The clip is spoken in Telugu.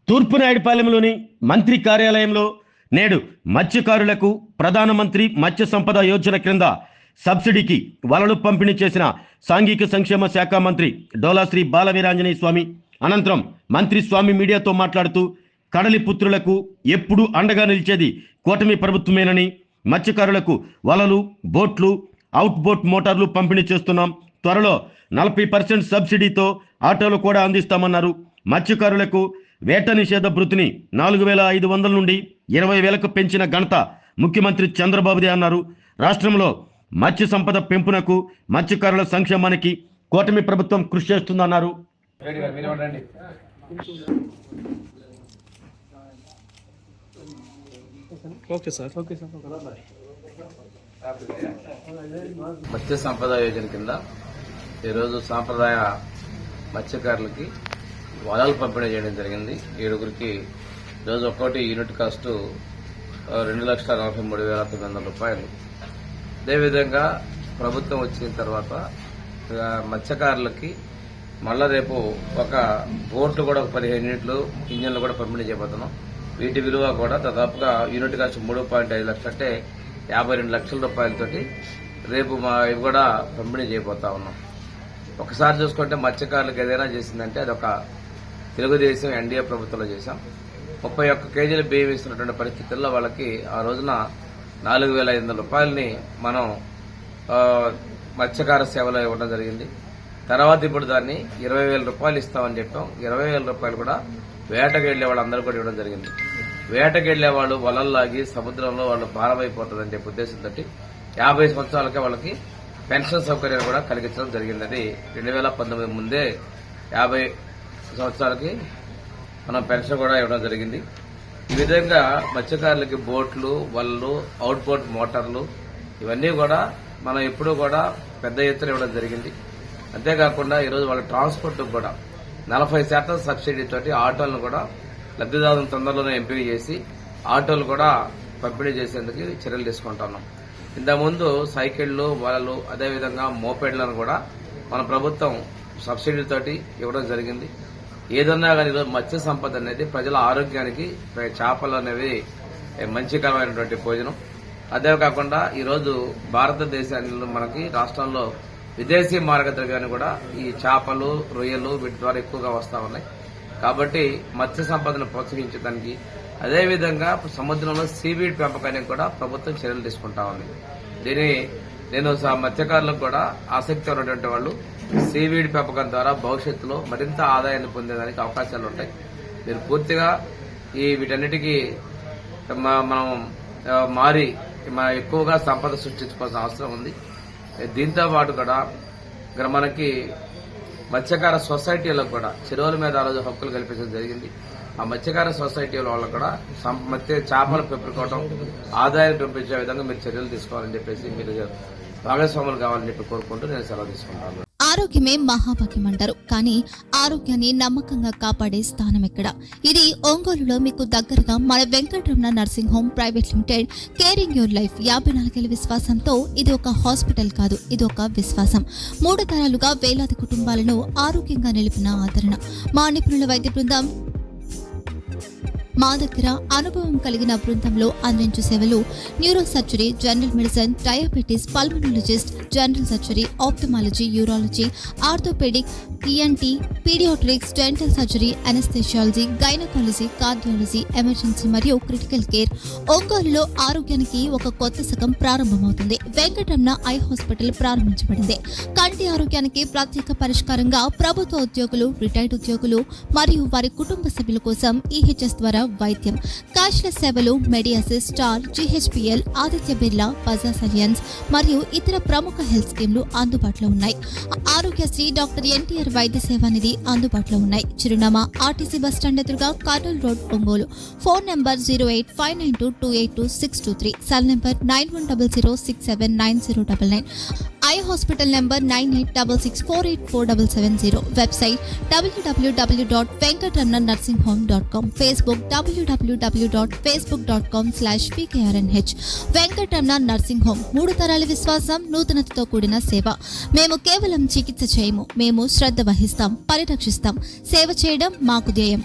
తూర్పునాయుడుపాలెంలోని మంత్రి కార్యాలయంలో నేడు మత్స్యకారులకు ప్రధానమంత్రి మత్స్య సంపద యోజన క్రింద సబ్సిడీకి వలలు పంపిణీ చేసిన సాంఘిక సంక్షేమ శాఖ మంత్రి డోలాశ్రీ బాలవీరాంజనేయ స్వామి అనంతరం మంత్రి స్వామి మీడియాతో మాట్లాడుతూ కడలి పుత్రులకు ఎప్పుడూ అండగా నిలిచేది కూటమి ప్రభుత్వమేనని, మత్స్యకారులకు వలలు, బోట్లు, అవుట్ బోట్ మోటార్లు పంపిణీ చేస్తున్నాం, త్వరలో 40% సబ్సిడీతో ఆటోలు కూడా అందిస్తామన్నారు. మత్స్యకారులకు వేట నిషేధ భృతిని 4,500 నుండి 20,000కు పెంచిన ఘనత ముఖ్యమంత్రి చంద్రబాబుదే అన్నారు. రాష్ట్రంలో మత్స్య సంపద పెంపునకు, మత్స్యకారుల సంక్షేమానికి కూటమి ప్రభుత్వం కృషి చేస్తుందన్నారు. మత్స్య సంపద యోజన కింద ఈరోజు సాంప్రదాయ మత్స్యకారులకి వలలు పంపిణీ చేయడం జరిగింది. 7గురికి ఈరోజు ఒక్కోటి యూనిట్ కాస్టు 2,43,900 రూపాయలు. అదేవిధంగా ప్రభుత్వం వచ్చిన తర్వాత మత్స్యకారులకి మళ్ళా రేపు ఒక బోట్లు కూడా 15 యూనిట్లు, ఇంజన్లు కూడా పంపిణీ చేయబోతున్నాం. వీటి విలువ కూడా దాదాపుగా యూనిట్ కాస్ట్ 3.5 లక్షలు అంటే 52 లక్షల రూపాయలతోటి రేపు ఇవి కూడా పంపిణీ చేయబోతా ఉన్నాం. ఒకసారి చూసుకుంటే మత్స్యకారులకు ఏదైనా చేసిందంటే అదొక తెలుగుదేశం ఎన్డీఏ ప్రభుత్వంలో చేశాం. 31 కేజీల బియ్యం ఇస్తున్నటువంటి పరిస్థితుల్లో వాళ్ళకి ఆ రోజున 4,500 రూపాయలని మనం మత్స్యకార సేవలో ఇవ్వడం జరిగింది. తర్వాత ఇప్పుడు దాన్ని 20,000 రూపాయలు ఇస్తామని చెప్పాం. 20,000 రూపాయలు కూడా వేటకు వెళ్లే వాళ్ళందరూ కూడా ఇవ్వడం జరిగింది. వేటకు వెళ్లే వాళ్ళు వలల్లాగి సముద్రంలో వాళ్ళు భారమైపోతుందని చెప్పే ఉద్దేశంతో 50 సంవత్సరాలకే వాళ్ళకి పెన్షన్ సౌకర్యాలు కూడా కలిగించడం జరిగింది. అది 2019 ముందే 50 సంవత్సరాలకి మనం పెన్షన్ కూడా ఇవ్వడం జరిగింది. ఈ విధంగా మత్స్యకారులకి బోట్లు, వలలు, అవుట్ బోట్ మోటార్లు ఇవన్నీ కూడా మనం ఎప్పుడూ కూడా పెద్ద ఎత్తున ఇవ్వడం జరిగింది. అంతేకాకుండా ఈరోజు వాళ్ళ ట్రాన్స్పోర్ట్ కూడా 40% సబ్సిడీ తోటి ఆటోలను కూడా లబ్దిదారులను తొందరలోనే ఎంపిక చేసి ఆటోలు కూడా పంపిణీ చేసేందుకు చర్యలు తీసుకుంటున్నాం. ఇంతకుముందు సైకిళ్లు, వలలు, అదేవిధంగా మోపెడ్లను కూడా మన ప్రభుత్వం సబ్సిడీతోటి ఇవ్వడం జరిగింది. ఏదన్నా కానీ ఈరోజు మత్స్య సంపద అనేది ప్రజల ఆరోగ్యానికి, చేపలు అనేవి మంచికరమైనటువంటి భోజనం. అదే కాకుండా ఈరోజు భారతదేశాన్ని మనకి రాష్ట్రంలో విదేశీ మార్గద్రవ్యాన్ని కూడా ఈ చేపలు, రొయ్యలు వీటి ద్వారా ఎక్కువగా వస్తా ఉన్నాయి. కాబట్టి మత్స్య సంపదను ప్రోత్సహించడానికి, అదేవిధంగా సముద్రంలో సీవీడ్ పెంపకానికి కూడా ప్రభుత్వం చర్యలు తీసుకుంటా ఉంది. నేను మత్స్యకారులకు కూడా ఆసక్తి ఉన్నటువంటి వాళ్ళు సీవీడ్ పెంపకం ద్వారా భవిష్యత్తులో మరింత ఆదాయాన్ని పొందేదానికి అవకాశాలు ఉంటాయి. మీరు పూర్తిగా వీటన్నిటికీ మనం మారి ఎక్కువగా సంపద సృష్టించుకోవాల్సిన అవసరం ఉంది. దీంతో పాటు కూడా ఇక్కడ మనకి మత్స్యకార సొసైటీలకు కూడా చెరువుల మీద ఆ రోజు హక్కులు కల్పించడం జరిగింది. ఆ మత్స్యకార సొసైటీల వాళ్ళకు కూడా చేపలు పెంపుకోవడం, ఆదాయం పెంపించే విధంగా మీరు చర్యలు తీసుకోవాలని చెప్పేసి మీరు భాగస్వాములు కావాలని చెప్పి కోరుకుంటూ నేను సెలవు తీసుకుంటాను. ఆరోగ్యమే మహాభాగ్యం అంటారు, కానీ ఆరోగ్యాన్ని నమ్మకంగా కాపాడే స్థానం ఎక్కడ? ఇది ఒంగోలులో మీకు దగ్గరగా మన Venkataramana nursing home private limited. Caring your life 54 ఏళ్ల విశ్వాసంతో ఇది ఒక హాస్పిటల్ కాదు, ఇది ఒక విశ్వాసం. 3 తరాలుగా వేలాది కుటుంబాలను ఆరోగ్యంగా నిలిపిన ఆదరణ. మా నిపుణుల వైద్య బృందం మా దగ్గర అనుభవం కలిగిన బృందంలో అందించే సేవలు neuro surgery, general medicine, diabetes, pulmonologist, general surgery, ophthalmology, urology, orthopaedic, ENT, paediatrics, dental surgery, anaesthesiology, gynaecology, cardiology, emergency మరియు క్రిటికల్ కేర్. ఒంగోలులో ఆరోగ్యానికి ఒక కొత్త శకం ప్రారంభమవుతుంది. వెంకటరమణ ఐ హాస్పిటల్ ప్రారంభించబడింది. కంటి ఆరోగ్యానికి ప్రత్యేక పరిష్కారంగా ప్రభుత్వ ఉద్యోగులు, రిటైర్డ్ ఉద్యోగులు మరియు వారి కుటుంబ సభ్యుల కోసం ఈహెచ్ఎస్ ద్వారా వైద్యం, క్యాష్లెస్ సేవలు, మెడియాసిస్, స్టార్, జీహెచ్పీఎల్, ఆదిత్య బిర్లా, బజాజ్ అలియన్స్ మరియు ఇతర ప్రముఖ హెల్త్ స్కీమ్లు అందుబాటులో ఉన్నాయి. ఆరోగ్యశ్రీ, డాక్టర్ ఎన్టీఆర్ వైద్య సేవా నిధి అందుబాటులో ఉన్నాయి. చిరునామా ఆర్టీసీ బస్టాండ్ ఎదురుగా, Kurnool road, Ongole. Phone number 08592282623, cell number 9100679099, eye hospital number 9866484770, website www.venkatramanarsinghome.com, Facebook www.facebook.com/pkrnh. Venkataramana nursing home, 3 తరాల విశ్వాసం, నూతనతతో కూడిన సేవ. మేము కేవలం చికిత్స చేయము, మేము శ్రద్ధ వహిస్తాం, పరిరక్షిస్తాం. సేవ చేయడం మాకు ధ్యేయం.